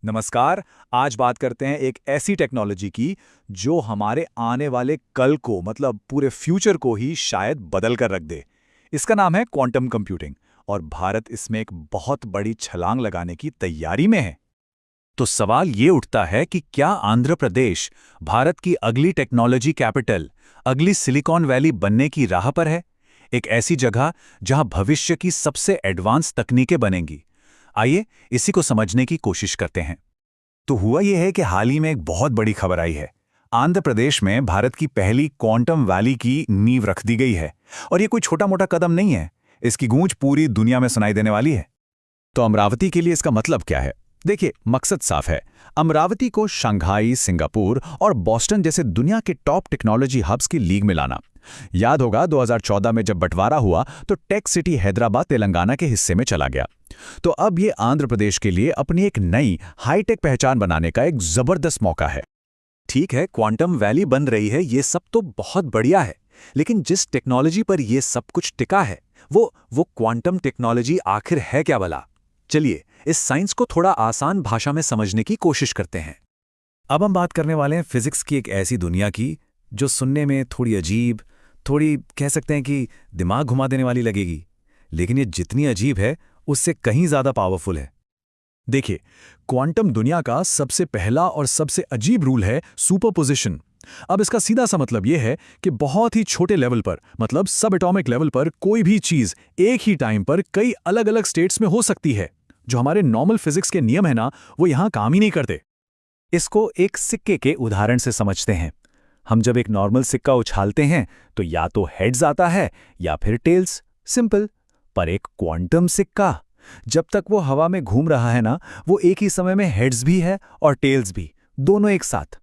नमस्कार। आज बात करते हैं एक ऐसी टेक्नोलॉजी की जो हमारे आने वाले कल को मतलब पूरे फ्यूचर को ही शायद बदल कर रख दे। इसका नाम है क्वांटम कंप्यूटिंग और भारत इसमें एक बहुत बड़ी छलांग लगाने की तैयारी में है। तो सवाल ये उठता है कि क्या आंध्र प्रदेश भारत की अगली टेक्नोलॉजी कैपिटल, अगली सिलिकॉन वैली बनने की राह पर है? एक ऐसी जगह जहां भविष्य की सबसे एडवांस तकनीकें बनेंगी। आइए इसी को समझने की कोशिश करते हैं। तो हुआ यह है कि हाल ही में एक बहुत बड़ी खबर आई है। आंध्र प्रदेश में भारत की पहली क्वांटम वैली की नींव रख दी गई है। और ये कोई छोटा मोटा कदम नहीं है, इसकी गूंज पूरी दुनिया में सुनाई देने वाली है। तो अमरावती के लिए इसका मतलब क्या है? देखिए, मकसद साफ है। अमरावती को शंघाई, सिंगापुर और बॉस्टन जैसे दुनिया के टॉप टेक्नोलॉजी हब्स की लीग में लाना। याद होगा 2014 में जब बंटवारा हुआ तो टेक सिटी हैदराबाद तेलंगाना के हिस्से में चला गया। तो अब ये आंध्र प्रदेश के लिए अपनी एक नई हाईटेक पहचान बनाने का एक जबरदस्त मौका है। ठीक है, क्वांटम वैली बन रही है, ये सब तो बहुत बढ़िया है। लेकिन जिस टेक्नोलॉजी पर ये सब कुछ टिका है वो क्वांटम टेक्नोलॉजी आखिर है क्या भला? चलिए इस साइंस को थोड़ा आसान भाषा में समझने की कोशिश करते हैं। अब हम बात करने वाले हैं फिजिक्स की एक ऐसी दुनिया की जो सुनने में थोड़ी अजीब, थोड़ी कह सकते हैं कि दिमाग घुमा देने वाली लगेगी। लेकिन ये जितनी अजीब है उससे कहीं ज्यादा पावरफुल है। देखिए, क्वांटम दुनिया का सबसे पहला और सबसे अजीब रूल है सुपरपोजिशन। अब इसका सीधा सा मतलब यह है कि बहुत ही छोटे लेवल पर, मतलब सब एटॉमिक लेवल पर, कोई भी चीज एक ही टाइम पर कई अलग अलग स्टेट्स में हो सकती है। जो हमारे नॉर्मल फिजिक्स के नियम है ना, वो यहां काम ही नहीं करते। इसको एक सिक्के के उदाहरण से समझते हैं। हम जब एक नॉर्मल सिक्का उछालते हैं तो या तो हेड्स आता है या फिर टेल्स, सिंपल। पर एक क्वांटम सिक्का, जब तक वो हवा में घूम रहा है ना, वो एक ही समय में हेड्स भी है और टेल्स भी, दोनों एक साथ।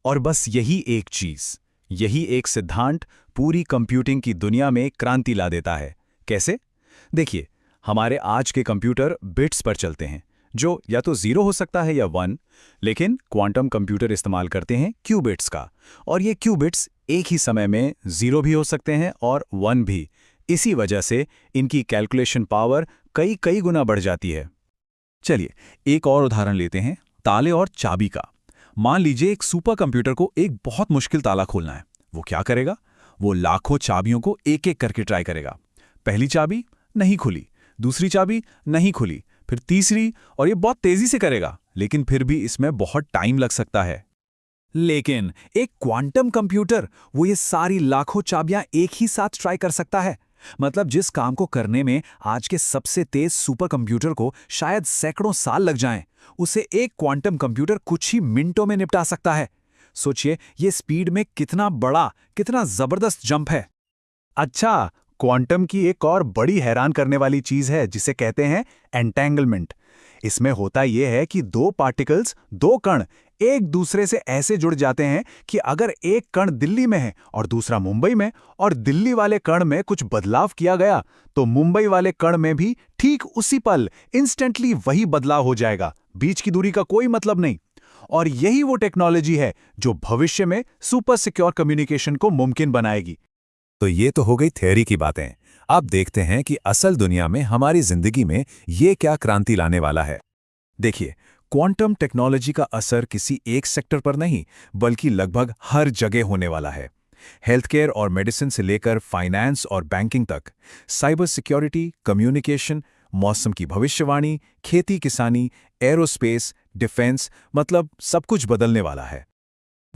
और बस यही एक चीज, यही एक सिद्धांत पूरी कंप्यूटिंग की दुनिया में क्रांति ला देता है। कैसे? देखिए, हमारे आज के कंप्यूटर बिट्स पर चलते हैं, जो या तो 0 हो सकता है या 1, लेकिन क्वांटम कंप्यूटर इस्तेमाल करते हैं क्यूबिट्स का। और ये क्यूबिट्स एक ही समय में 0 भी हो सकते हैं और 1 भी। इसी वजह से इनकी कैलकुलेशन पावर कई कई गुना बढ़ जाती है। चलिए एक और उदाहरण लेते हैं, ताले और चाबी का। मान लीजिए एक सुपर कंप्यूटर को एक बहुत मुश्किल ताला खोलना है। वो क्या करेगा? वो लाखों चाबियों को एक एक करके ट्राई करेगा। पहली चाबी नहीं खुली, दूसरी चाबी नहीं खुली, फिर तीसरी, और ये बहुत तेजी से करेगा, लेकिन फिर भी इसमें बहुत टाइम लग सकता है। लेकिन एक क्वांटम कंप्यूटर वो ये सारी लाखों चाबियां एक ही साथ ट्राई कर सकता है। मतलब जिस काम को करने में आज के सबसे तेज सुपर कंप्यूटर को शायद सैकड़ों साल लग जाएं, उसे एक क्वांटम कंप्यूटर कुछ ही मिनटों में निपटा सकता है। सोचिए ये स्पीड में कितना बड़ा, कितना जबरदस्त जंप है। अच्छा, क्वांटम की एक और बड़ी हैरान करने वाली चीज है जिसे कहते हैं एंटेंगलमेंट। इसमें होता यह है कि दो पार्टिकल्स, दो कण एक दूसरे से ऐसे जुड़ जाते हैं कि अगर एक कण दिल्ली में है और दूसरा मुंबई में, और दिल्ली वाले कण में कुछ बदलाव किया गया, तो मुंबई वाले कण में भी ठीक उसी पल इंस्टेंटली वही बदलाव हो जाएगा। बीच की दूरी का कोई मतलब नहीं। और यही वो टेक्नोलॉजी है जो भविष्य में सुपर सिक्योर कम्युनिकेशन को मुमकिन बनाएगी। तो ये तो हो गई थ्योरी की बातें। अब देखते हैं कि असल दुनिया में हमारी जिंदगी में ये क्या क्रांति लाने वाला है। देखिए, क्वांटम टेक्नोलॉजी का असर किसी एक सेक्टर पर नहीं, बल्कि लगभग हर जगह होने वाला है। हेल्थकेयर और मेडिसिन से लेकर फाइनेंस और बैंकिंग तक, साइबर सिक्योरिटी, कम्युनिकेशन, मौसम की भविष्यवाणी, खेती किसानी, एरोस्पेस, डिफेंस, मतलब सब कुछ बदलने वाला है।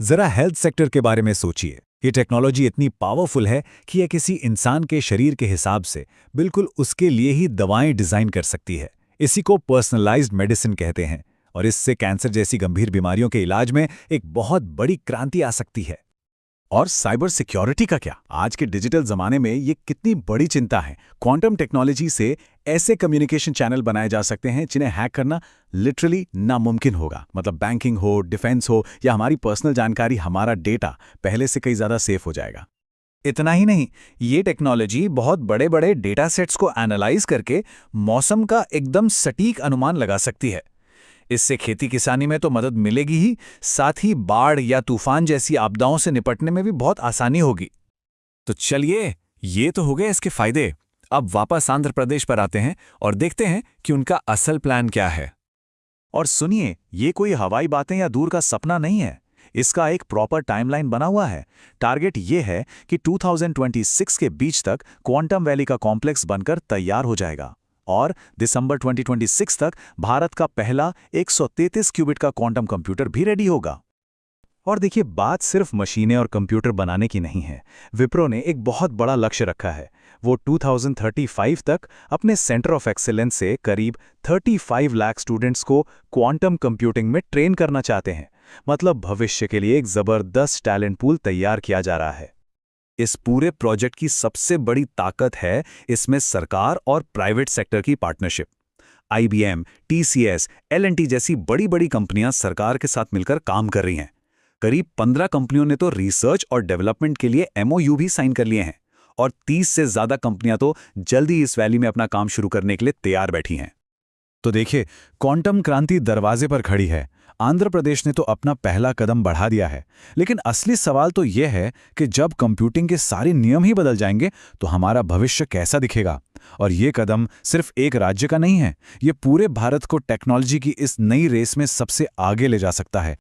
जरा हेल्थ सेक्टर के बारे में सोचिए। ये टेक्नोलॉजी इतनी पावरफुल है कि यह किसी इंसान के शरीर के हिसाब से बिल्कुल उसके लिए ही दवाएं डिजाइन कर सकती है। इसी को पर्सनलाइज्ड मेडिसिन कहते हैं। और इससे कैंसर जैसी गंभीर बीमारियों के इलाज में एक बहुत बड़ी क्रांति आ सकती है। और साइबर सिक्योरिटी का क्या? आज के डिजिटल जमाने में ये कितनी बड़ी चिंता है। क्वांटम टेक्नोलॉजी से ऐसे कम्युनिकेशन चैनल बनाए जा सकते हैं जिन्हें हैक करना लिटरली नामुमकिन होगा। मतलब बैंकिंग हो, डिफेंस हो, या हमारी पर्सनल जानकारी, हमारा डेटा पहले से कई ज्यादा सेफ हो जाएगा। इतना ही नहीं, ये टेक्नोलॉजी बहुत बड़े बड़े डेटा सेट्स को एनालाइज करके मौसम का एकदम सटीक अनुमान लगा सकती है। इससे खेती किसानी में तो मदद मिलेगी ही, साथ ही बाढ़ या तूफान जैसी आपदाओं से निपटने में भी बहुत आसानी होगी। तो चलिए, ये तो हो गए इसके फायदे। अब वापस आंध्र प्रदेश पर आते हैं और देखते हैं कि उनका असल प्लान क्या है। और सुनिए, ये कोई हवाई बातें या दूर का सपना नहीं है। इसका एक प्रॉपर टाइमलाइन बना हुआ है। टारगेट ये है कि 2026 के बीच तक क्वांटम वैली का कॉम्प्लेक्स बनकर तैयार हो जाएगा और दिसंबर 2026 तक भारत का पहला 133 क्यूबिट का क्वांटम कंप्यूटर भी रेडी होगा। और देखिए, बात सिर्फ मशीनें और कंप्यूटर बनाने की नहीं है। विप्रो ने एक बहुत बड़ा लक्ष्य रखा है। वो 2035 तक अपने सेंटर ऑफ एक्सीलेंस से करीब 35 लाख स्टूडेंट्स को क्वांटम कंप्यूटिंग में ट्रेन करना चाहते हैं। मतलब भविष्य के लिए एक जबरदस्त टैलेंट पूल तैयार किया जा रहा है। इस पूरे प्रोजेक्ट की सबसे बड़ी ताकत है इसमें सरकार और प्राइवेट सेक्टर की पार्टनरशिप। IBM, TCS, L&T जैसी बड़ी बड़ी कंपनियां सरकार के साथ मिलकर काम कर रही हैं। करीब 15 कंपनियों ने तो रिसर्च और डेवलपमेंट के लिए MOU भी साइन कर लिए हैं और 30 से ज़्यादा कंपनियां तो जल्दी इस वैली में अपना काम शुरू करने के लिए तैयार बैठी हैं। तो देखिए, क्वांटम क्रांति दरवाजे पर खड़ी है। आंध्र प्रदेश ने तो अपना पहला कदम बढ़ा दिया है, लेकिन असली सवाल तो यह है कि जब कंप्यूटिंग के सारे नियम ही बदल जाएंगे तो हमारा भविष्य कैसा दिखेगा। और ये कदम सिर्फ एक राज्य का नहीं है, ये पूरे भारत को टेक्नोलॉजी की इस नई रेस में सबसे आगे ले जा सकता है।